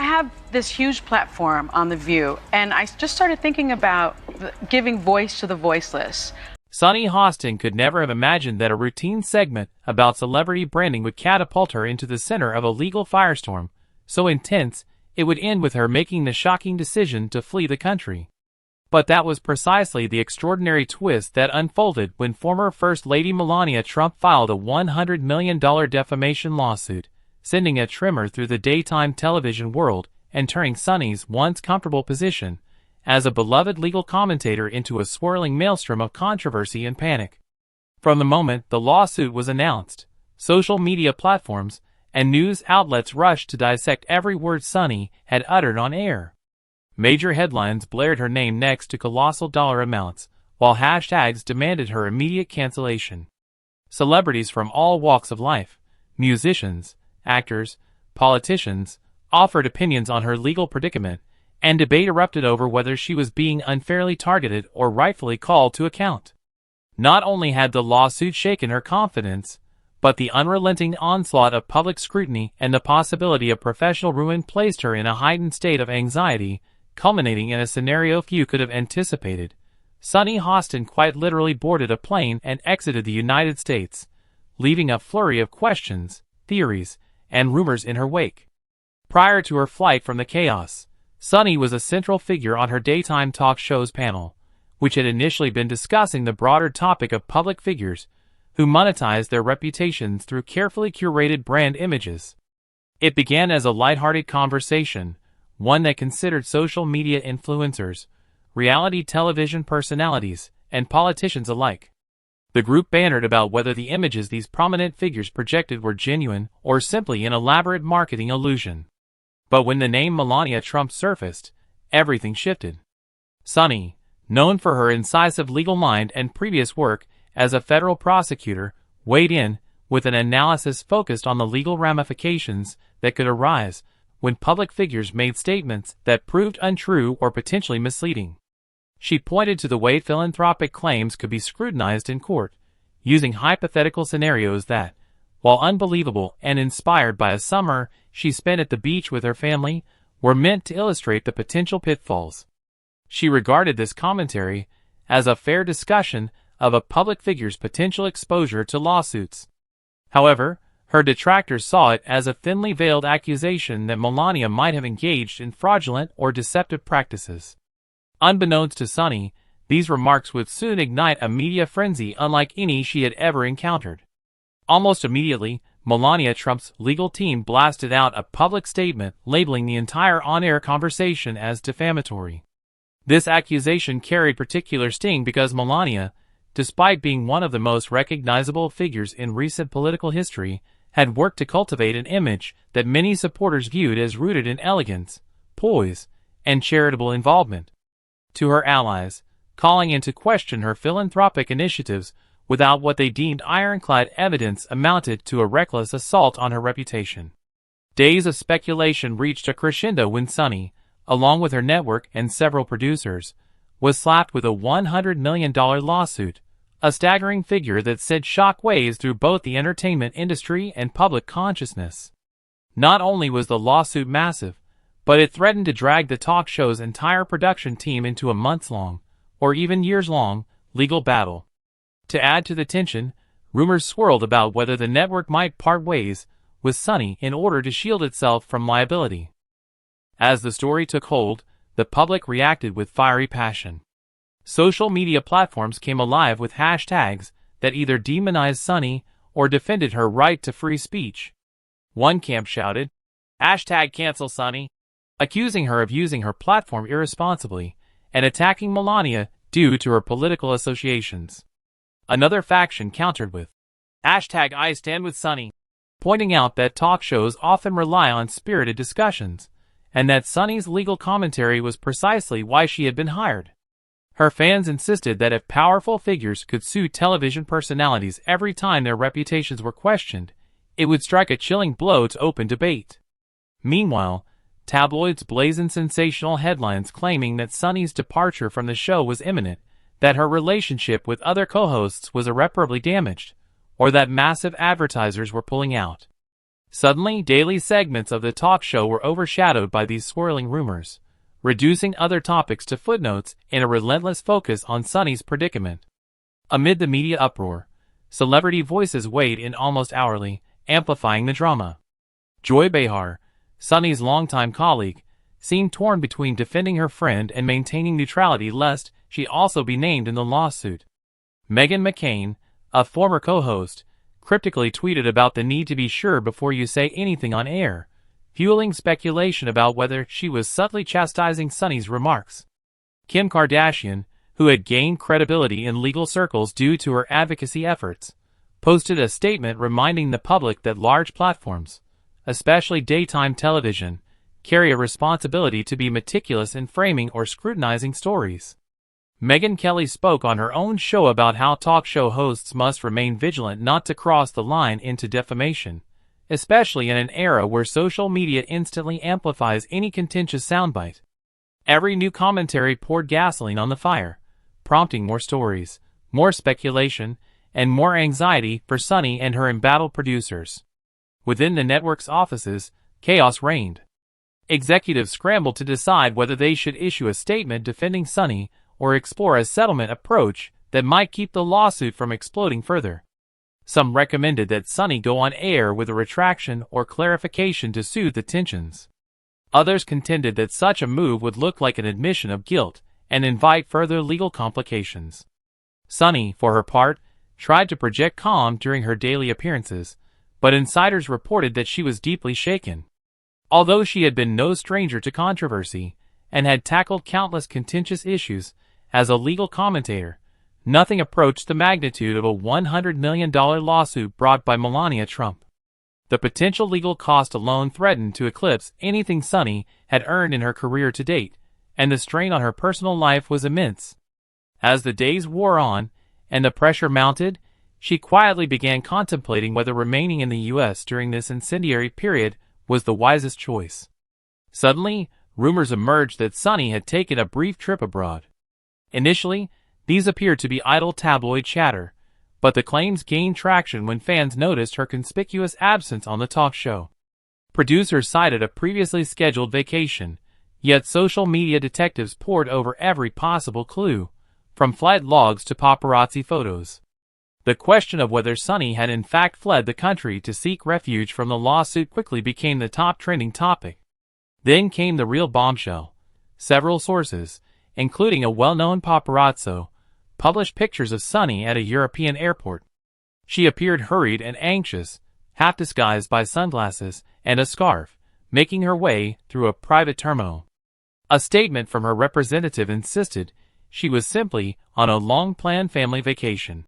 I have this huge platform on The View, and I just started thinking about giving voice to the voiceless. Sunny Hostin could never have imagined that a routine segment about celebrity branding would catapult her into the center of a legal firestorm, so intense it would end with her making the shocking decision to flee the country. But that was precisely the extraordinary twist that unfolded when former First Lady Melania Trump filed a $100 million defamation lawsuit, sending a tremor through the daytime television world and turning Sunny's once comfortable position as a beloved legal commentator into a swirling maelstrom of controversy and panic. From the moment the lawsuit was announced, social media platforms and news outlets rushed to dissect every word Sunny had uttered on air. Major headlines blared her name next to colossal dollar amounts, while hashtags demanded her immediate cancellation. Celebrities from all walks of life, musicians, actors, politicians, offered opinions on her legal predicament, and debate erupted over whether she was being unfairly targeted or rightfully called to account. Not only had the lawsuit shaken her confidence, but the unrelenting onslaught of public scrutiny and the possibility of professional ruin placed her in a heightened state of anxiety, culminating in a scenario few could have anticipated. Sunny Hostin quite literally boarded a plane and exited the United States, leaving a flurry of questions, theories, and rumors in her wake. Prior to her flight from the chaos, Sunny was a central figure on her daytime talk show's panel, which had initially been discussing the broader topic of public figures who monetize their reputations through carefully curated brand images. It began as a lighthearted conversation, one that considered social media influencers, reality television personalities, and politicians alike. The group bantered about whether the images these prominent figures projected were genuine or simply an elaborate marketing illusion. But when the name Melania Trump surfaced, everything shifted. Sunny, known for her incisive legal mind and previous work as a federal prosecutor, weighed in with an analysis focused on the legal ramifications that could arise when public figures made statements that proved untrue or potentially misleading. She pointed to the way philanthropic claims could be scrutinized in court, using hypothetical scenarios that, while unbelievable and inspired by a summer she spent at the beach with her family, were meant to illustrate the potential pitfalls. She regarded this commentary as a fair discussion of a public figure's potential exposure to lawsuits. However, her detractors saw it as a thinly veiled accusation that Melania might have engaged in fraudulent or deceptive practices. Unbeknownst to Sunny, these remarks would soon ignite a media frenzy unlike any she had ever encountered. Almost immediately, Melania Trump's legal team blasted out a public statement labeling the entire on-air conversation as defamatory. This accusation carried particular sting because Melania, despite being one of the most recognizable figures in recent political history, had worked to cultivate an image that many supporters viewed as rooted in elegance, poise, and charitable involvement. To her allies, calling into question her philanthropic initiatives without what they deemed ironclad evidence amounted to a reckless assault on her reputation. Days of speculation reached a crescendo when Sunny, along with her network and several producers, was slapped with a $100 million lawsuit, a staggering figure that sent shockwaves through both the entertainment industry and public consciousness. Not only was the lawsuit massive, but it threatened to drag the talk show's entire production team into a months-long, or even years-long, legal battle. To add to the tension, rumors swirled about whether the network might part ways with Sunny in order to shield itself from liability. As the story took hold, the public reacted with fiery passion. Social media platforms came alive with hashtags that either demonized Sunny or defended her right to free speech. One camp shouted, "#cancel Sunny," accusing her of using her platform irresponsibly and attacking Melania due to her political associations. Another faction countered with, "#I stand with Sunny," pointing out that talk shows often rely on spirited discussions, and that Sunny's legal commentary was precisely why she had been hired. Her fans insisted that if powerful figures could sue television personalities every time their reputations were questioned, it would strike a chilling blow to open debate. Meanwhile, tabloids blazoned sensational headlines claiming that Sunny's departure from the show was imminent, that her relationship with other co-hosts was irreparably damaged, or that massive advertisers were pulling out. Suddenly, daily segments of the talk show were overshadowed by these swirling rumors, reducing other topics to footnotes in a relentless focus on Sunny's predicament. Amid the media uproar, celebrity voices weighed in almost hourly, amplifying the drama. Joy Behar, Sunny's longtime colleague, seemed torn between defending her friend and maintaining neutrality lest she also be named in the lawsuit. Meghan McCain, a former co-host, cryptically tweeted about the need to be sure before you say anything on air, fueling speculation about whether she was subtly chastising Sunny's remarks. Kim Kardashian, who had gained credibility in legal circles due to her advocacy efforts, posted a statement reminding the public that large platforms, especially daytime television, carry a responsibility to be meticulous in framing or scrutinizing stories. Megyn Kelly spoke on her own show about how talk show hosts must remain vigilant not to cross the line into defamation, especially in an era where social media instantly amplifies any contentious soundbite. Every new commentary poured gasoline on the fire, prompting more stories, more speculation, and more anxiety for Sunny and her embattled producers. Within the network's offices, chaos reigned. Executives scrambled to decide whether they should issue a statement defending Sunny or explore a settlement approach that might keep the lawsuit from exploding further. Some recommended that Sunny go on air with a retraction or clarification to soothe the tensions. Others contended that such a move would look like an admission of guilt and invite further legal complications. Sunny, for her part, tried to project calm during her daily appearances, but insiders reported that she was deeply shaken. Although she had been no stranger to controversy and had tackled countless contentious issues as a legal commentator, nothing approached the magnitude of a $100 million lawsuit brought by Melania Trump. The potential legal cost alone threatened to eclipse anything Sunny had earned in her career to date, and the strain on her personal life was immense. As the days wore on and the pressure mounted, she quietly began contemplating whether remaining in the U.S. during this incendiary period was the wisest choice. Suddenly, rumors emerged that Sunny had taken a brief trip abroad. Initially, these appeared to be idle tabloid chatter, but the claims gained traction when fans noticed her conspicuous absence on the talk show. Producers cited a previously scheduled vacation, yet social media detectives pored over every possible clue, from flight logs to paparazzi photos. The question of whether Sunny had in fact fled the country to seek refuge from the lawsuit quickly became the top trending topic. Then came the real bombshell. Several sources, including a well-known paparazzo, published pictures of Sunny at a European airport. She appeared hurried and anxious, half disguised by sunglasses and a scarf, making her way through a private terminal. A statement from her representative insisted she was simply on a long-planned family vacation.